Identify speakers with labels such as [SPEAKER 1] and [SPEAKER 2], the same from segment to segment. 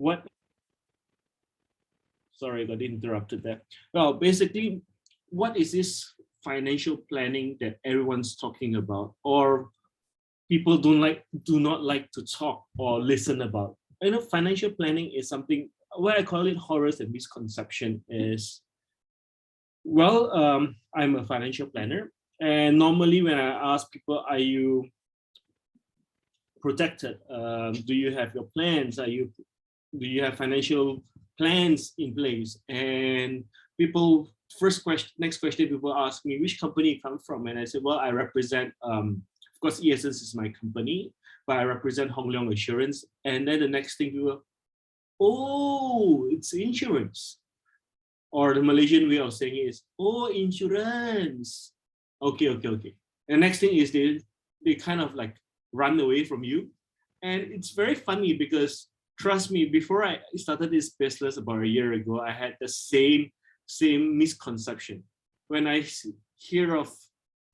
[SPEAKER 1] what, sorry, I got interrupted there. Well, basically, what is this financial planning that everyone's talking about, or people do not like to talk or listen about? Financial planning is something what I call it horrors and misconception is, well, I'm a financial planner, and normally when I ask people, are you protected? Do you have your plans? Do you have financial plans in place? And people next question people ask me, which company you come from? And I said, well, I represent, of course, ESS is my company, but I represent Hong Leong Assurance. And then the next thing people, oh, it's insurance. Or the Malaysian way of saying it is, oh, insurance. Okay. The next thing is they kind of like run away from you. And it's very funny because trust me, before I started this business about a year ago, I had the same misconception. When I hear of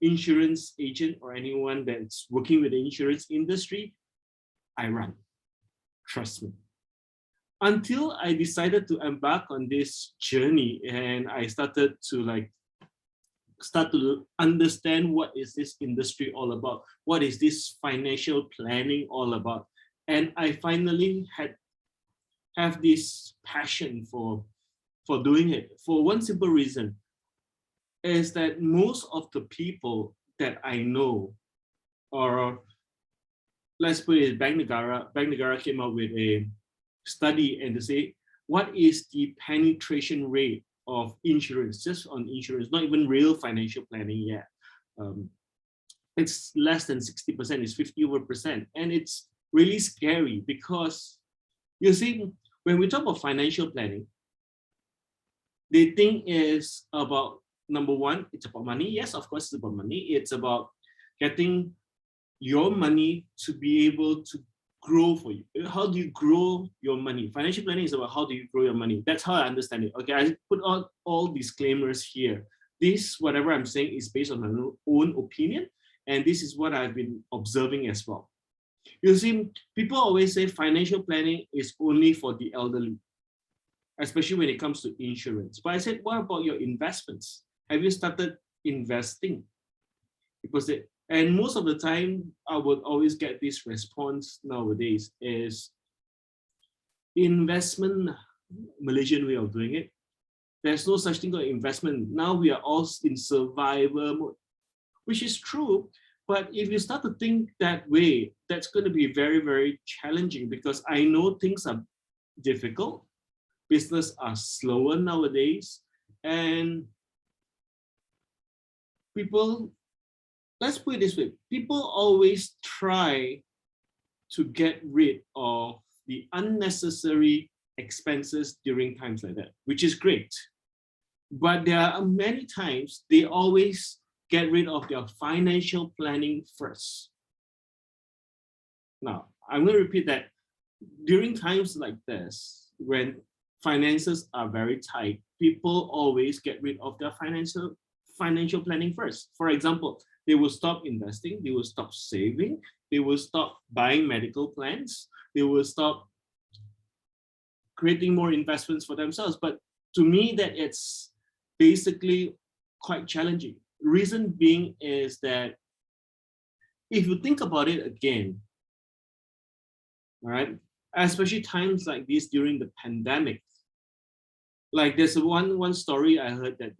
[SPEAKER 1] insurance agent or anyone that's working with the insurance industry, I run. Trust me. Until I decided to embark on this journey and I started to understand what is this industry all about, what is this financial planning all about, and I finally have this passion for doing it for one simple reason, is that most of the people that I know, or let's put it, Bank Negara came up with a study and to say, what is the penetration rate of insurance, just on insurance, not even real financial planning yet. It's less than 60%, it's 50%. And it's really scary because you see, when we talk about financial planning, they think is about, number one, it's about money. Yes, of course, it's about money. It's about getting your money to be able to grow for you. How do you grow your money? Financial planning is about how do you grow your money. That's how I understand it. Okay, I put all disclaimers here. This, whatever I'm saying, is based on my own opinion, and this is what I've been observing as well. You see, people always say financial planning is only for the elderly, especially when it comes to insurance. But I said, what about your investments? Have you started investing? People say, and most of the time, I would always get this response nowadays is investment, Malaysian way of doing it. There's no such thing called investment. Now we are all in survival mode, which is true. But if you start to think that way, that's going to be very, very challenging because I know things are difficult. Business are slower nowadays. And people, let's put it this way, people always try to get rid of the unnecessary expenses during times like that, which is great. But there are many times they always get rid of their financial planning first. Now, I'm going to repeat that. During times like this, when finances are very tight, people always get rid of their financial planning first. For example, they will stop investing, they will stop saving, they will stop buying medical plans, they will stop creating more investments for themselves. But to me, that it's basically quite challenging. Reason being is that if you think about it again, all right, especially times like this during the pandemic, like there's one story I heard that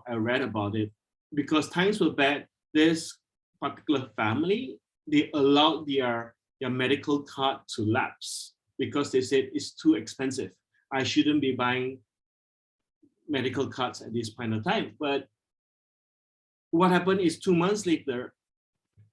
[SPEAKER 1] I read about it, because times were bad. This particular family, they allowed their medical card to lapse because they said it's too expensive. I shouldn't be buying medical cards at this point of time. But what happened is 2 months later,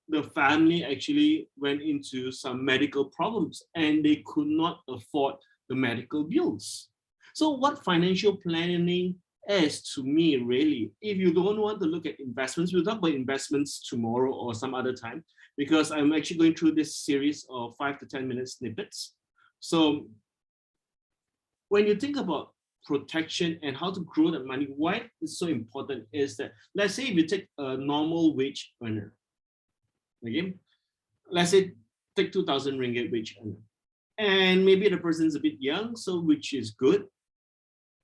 [SPEAKER 1] the family actually went into some medical problems and they could not afford the medical bills. So what financial planning is to me, really, if you don't want to look at investments, we'll talk about investments tomorrow or some other time, because I'm actually going through this series of 5 to 10 minute snippets. So when you think about protection and how to grow the money, why it's so important is that, let's say if you take a normal wage earner, okay, let's say take 2,000 ringgit wage earner. And maybe the person's a bit young, so which is good,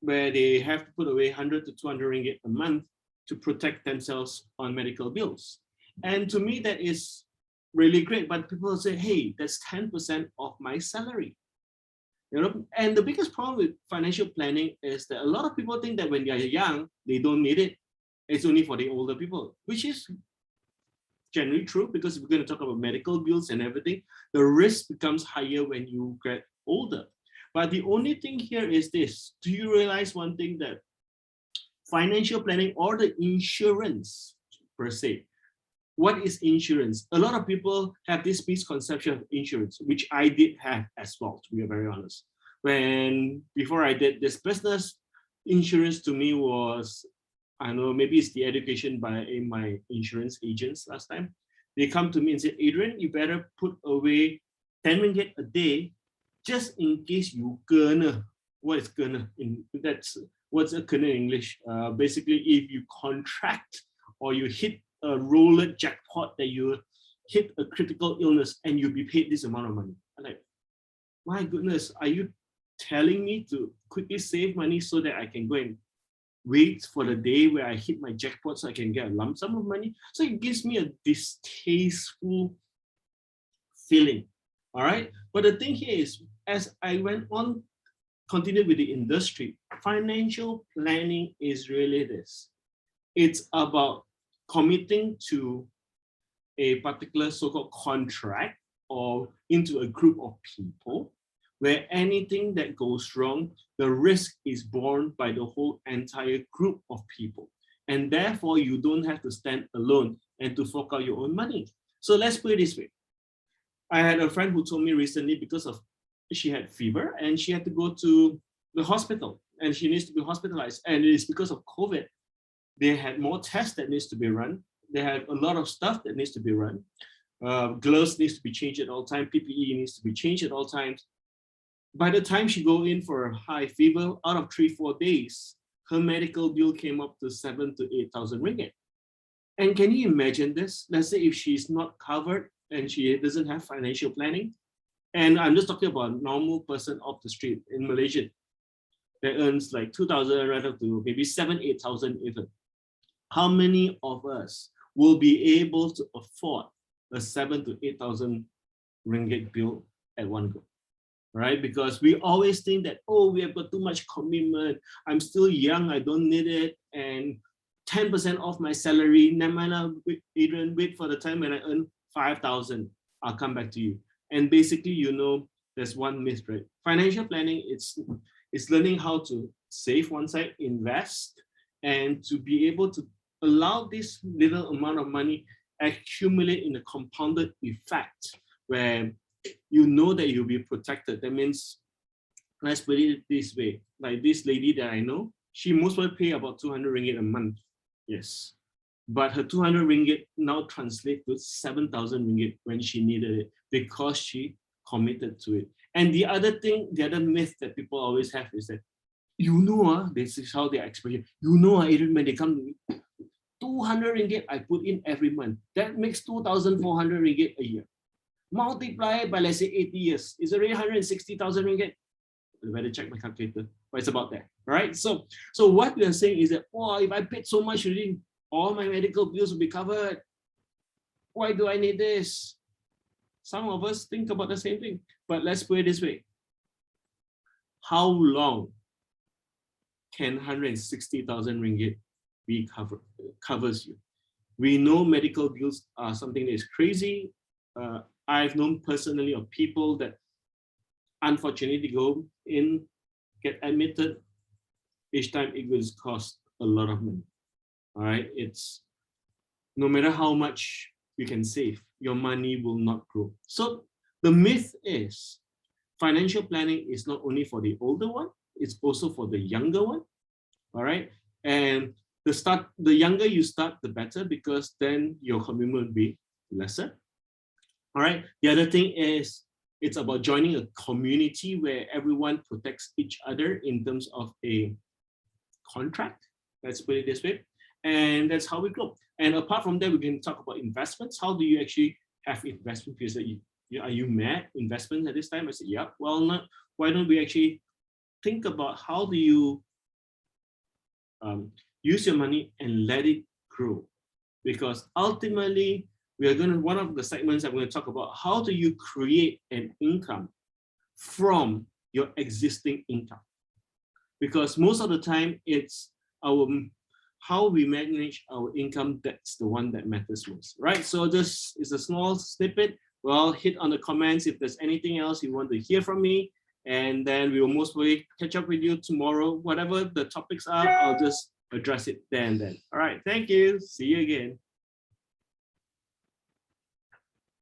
[SPEAKER 1] where they have to put away 100 to 200 ringgit a month to protect themselves on medical bills. And to me, that is really great. But people say, hey, that's 10% of my salary. You know, and the biggest problem with financial planning is that a lot of people think that when they're young, they don't need it. It's only for the older people, which is generally true, because we're going to talk about medical bills and everything. The risk becomes higher when you get older. But the only thing here is this: do you realize one thing, that financial planning or the insurance per se? What is insurance? A lot of people have this misconception of insurance, which I did have as well, to be very honest. Before I did this business, insurance to me was, I don't know, maybe it's the education by my insurance agents last time. They come to me and say, Adrian, you better put away 10 ringgit a day just in case you kena. What is kena? That's what's a kena in English? Basically, if you contract or you hit a roller jackpot, that you hit a critical illness and you'll be paid this amount of money. I'm like, my goodness, are you telling me to quickly save money so that I can go and wait for the day where I hit my jackpot so I can get a lump sum of money? So it gives me a distasteful feeling. All right. But the thing here is, as I went on, continued with the industry, financial planning is really this. It's about committing to a particular so-called contract or into a group of people, where anything that goes wrong, the risk is borne by the whole entire group of people. And therefore, you don't have to stand alone and to fork out your own money. So let's put it this way. I had a friend who told me recently, because of she had fever and she had to go to the hospital and she needs to be hospitalized. And it is because of COVID. They had more tests that needs to be run. They had a lot of stuff that needs to be run. Gloves needs to be changed at all times. PPE needs to be changed at all times. By the time she go in for a high fever, out of 3-4 days, her medical bill came up to 7,000 to 8,000 ringgit. And can you imagine this? Let's say if she's not covered and she doesn't have financial planning, and I'm just talking about a normal person off the street in Malaysia that earns like 2,000 right up to maybe 7,000, 8,000 even. How many of us will be able to afford a 7,000 to 8,000 ringgit bill at one go? Right? Because we always think that, oh, we have got too much commitment. I'm still young, I don't need it. And 10% off my salary, never mind, Adrian, wait for the time when I earn 5,000, I'll come back to you. And basically, you know, there's one myth, right? Financial planning, it's learning how to save one side, invest, and to be able to allow this little amount of money accumulate in a compounded effect where you know that you'll be protected. That means, let's put it this way, like this lady that I know, she most will pay about 200 ringgit a month. Yes. But her 200 ringgit now translates to 7,000 ringgit when she needed it because she committed to it. And the other thing, the other myth that people always have is that, you know, this is how they express it. You know, Adrian, when they come to me, 200 ringgit I put in every month. That makes 2,400 ringgit a year. Multiply by, let's say, 80 years. It's already 160,000 ringgit. I better check my calculator, but it's about that, right? So what we are saying is that, oh, if I paid so much already, all my medical bills will be covered. Why do I need this? Some of us think about the same thing, but let's put it this way. How long can 160,000 ringgit be covers you? We know medical bills are something that is crazy. I've known personally of people that unfortunately go in, get admitted. Each time it will cost a lot of money. All right, it's no matter how much you can save, your money will not grow. So the myth is financial planning is not only for the older one, it's also for the younger one. All right, and the younger you start, the better, because then your commitment will be lesser. All right. The other thing is it's about joining a community where everyone protects each other in terms of a contract. Let's put it this way. And that's how we grow. And apart from that, we can talk about investments. How do you actually have investment? Because you are you mad investment at this time? I said, yeah. Well, not. Why don't we actually think about how do you use your money and let it grow? Because ultimately, we are going to, one of the segments I'm going to talk about, how do you create an income from your existing income? Because most of the time it's our how we manage our income, that's the one that matters most, right? So this is a small snippet. Well, hit on the comments if there's anything else you want to hear from me, and then we will most probably catch up with you tomorrow. Whatever the topics are, I'll just address it then. All right, thank you. See you again.